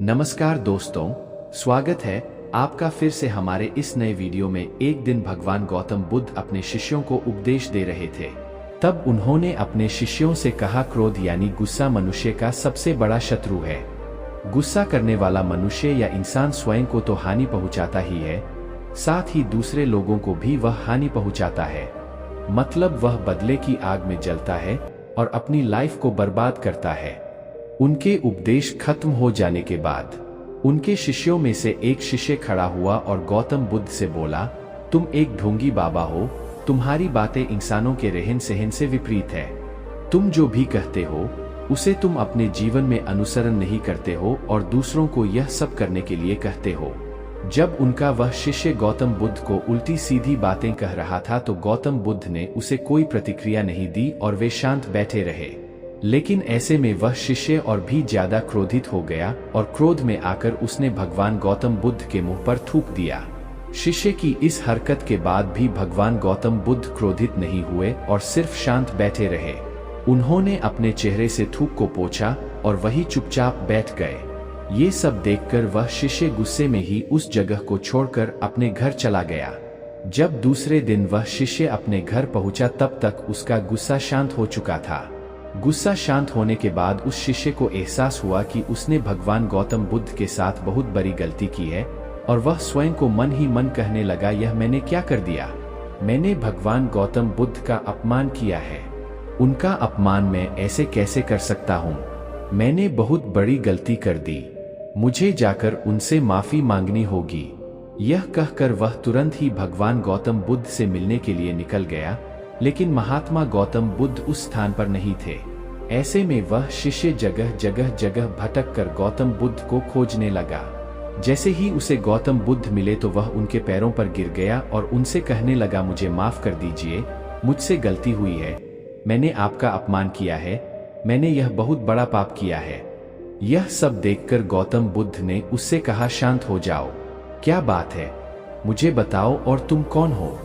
नमस्कार दोस्तों, स्वागत है आपका फिर से हमारे इस नए वीडियो में। एक दिन भगवान गौतम बुद्ध अपने शिष्यों को उपदेश दे रहे थे। तब उन्होंने अपने शिष्यों से कहा, क्रोध यानी गुस्सा मनुष्य का सबसे बड़ा शत्रु है। गुस्सा करने वाला मनुष्य या इंसान स्वयं को तो हानि पहुंचाता ही है, साथ ही दूसरे लोगों को भी वह हानि पहुंचाता है। मतलब वह बदले की आग में जलता है और अपनी लाइफ को बर्बाद करता है। उनके उपदेश खत्म हो जाने के बाद उनके शिष्यों में से एक शिष्य खड़ा हुआ और गौतम बुद्ध से बोला, तुम एक ढोंगी बाबा हो, तुम्हारी बातें इंसानों के रहन सहन से विपरीत है। तुम जो भी कहते हो उसे तुम अपने जीवन में अनुसरण नहीं करते हो और दूसरों को यह सब करने के लिए कहते हो। जब उनका वह शिष्य गौतम बुद्ध को उल्टी सीधी बातें कह रहा था तो गौतम बुद्ध ने उसे कोई प्रतिक्रिया नहीं दी और वे शांत बैठे रहे। लेकिन ऐसे में वह शिष्य और भी ज्यादा क्रोधित हो गया और क्रोध में आकर उसने भगवान गौतम बुद्ध के मुंह पर थूक दिया। शिष्य की इस हरकत के बाद भी भगवान गौतम बुद्ध क्रोधित नहीं हुए और सिर्फ शांत बैठे रहे। उन्होंने अपने चेहरे से थूक को पोंछा और वही चुपचाप बैठ गए। ये सब देखकर वह शिष्य गुस्से में ही उस जगह को छोड़कर अपने घर चला गया। जब दूसरे दिन वह शिष्य अपने घर पहुंचा तब तक उसका गुस्सा शांत हो चुका था। गुस्सा शांत होने के बाद उस शिष्य को एहसास हुआ कि उसने भगवान गौतम बुद्ध के साथ बहुत बड़ी गलती की है और वह स्वयं को मन ही मन कहने लगा, यह मैंने क्या कर दिया? मैंने भगवान गौतम बुद्ध का अपमान किया है। उनका अपमान मैं ऐसे कैसे कर सकता हूँ? मैंने बहुत बड़ी गलती कर दी। मुझे जाकर उनसे माफी मांगनी होगी। यह कहकर वह तुरंत ही भगवान गौतम बुद्ध से मिलने के लिए निकल गया, लेकिन महात्मा गौतम बुद्ध उस स्थान पर नहीं थे। ऐसे में वह शिष्य जगह जगह भटक कर गौतम बुद्ध को खोजने लगा। जैसे ही उसे गौतम बुद्ध मिले तो वह उनके पैरों पर गिर गया और उनसे कहने लगा, मुझे माफ कर दीजिए, मुझसे गलती हुई है। मैंने आपका अपमान किया है। मैंने यह बहुत बड़ा पाप किया है। यह सब देखकर गौतम बुद्ध ने उससे कहा, शांत हो जाओ। क्या बात है? मुझे बताओ और तुम कौन हो?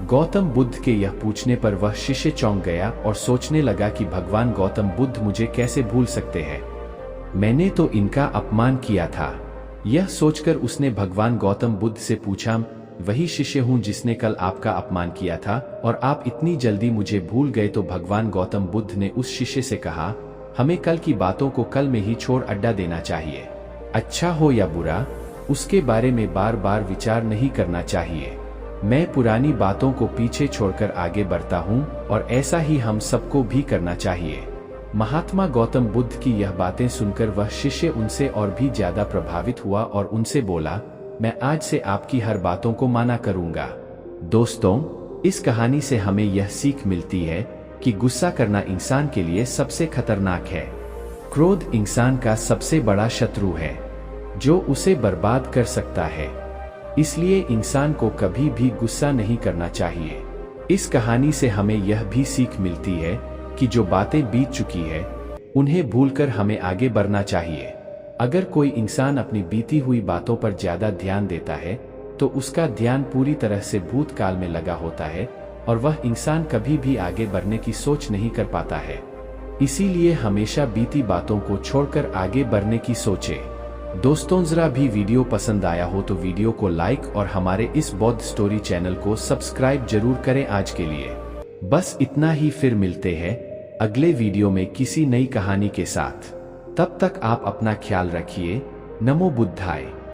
गौतम बुद्ध के यह पूछने पर वह शिष्य चौंक गया और सोचने लगा कि भगवान गौतम बुद्ध मुझे कैसे भूल सकते हैं? मैंने तो इनका अपमान किया था। यह सोचकर उसने भगवान गौतम बुद्ध से पूछा, वही शिष्य हूँ जिसने कल आपका अपमान किया था और आप इतनी जल्दी मुझे भूल गए? तो भगवान गौतम बुद्ध ने उस शिष्य से कहा, हमें कल की बातों को कल में ही छोड़ अड्डा देना चाहिए। अच्छा हो या बुरा, उसके बारे में बार बार विचार नहीं करना चाहिए। मैं पुरानी बातों को पीछे छोड़कर आगे बढ़ता हूँ और ऐसा ही हम सबको भी करना चाहिए। महात्मा गौतम बुद्ध की यह बातें सुनकर वह शिष्य उनसे और भी ज्यादा प्रभावित हुआ और उनसे बोला, मैं आज से आपकी हर बातों को माना करूँगा। दोस्तों, इस कहानी से हमें यह सीख मिलती है कि गुस्सा करना इंसान के लिए सबसे खतरनाक है। क्रोध इंसान का सबसे बड़ा शत्रु है जो उसे बर्बाद कर सकता है। इसलिए इंसान को कभी भी गुस्सा नहीं करना चाहिए। इस कहानी से हमें यह भी सीख मिलती है कि जो बातें बीत चुकी है उन्हें भूलकर हमें आगे बढ़ना चाहिए। अगर कोई इंसान अपनी बीती हुई बातों पर ज्यादा ध्यान देता है तो उसका ध्यान पूरी तरह से भूतकाल में लगा होता है और वह इंसान कभी भी आगे बढ़ने की सोच नहीं कर पाता है। इसीलिए हमेशा बीती बातों को छोड़कर आगे बढ़ने की सोचे। दोस्तों, जरा भी वीडियो पसंद आया हो तो वीडियो को लाइक और हमारे इस बौद्ध स्टोरी चैनल को सब्सक्राइब जरूर करें। आज के लिए बस इतना ही, फिर मिलते हैं अगले वीडियो में किसी नई कहानी के साथ। तब तक आप अपना ख्याल रखिए। नमो बुद्धाय।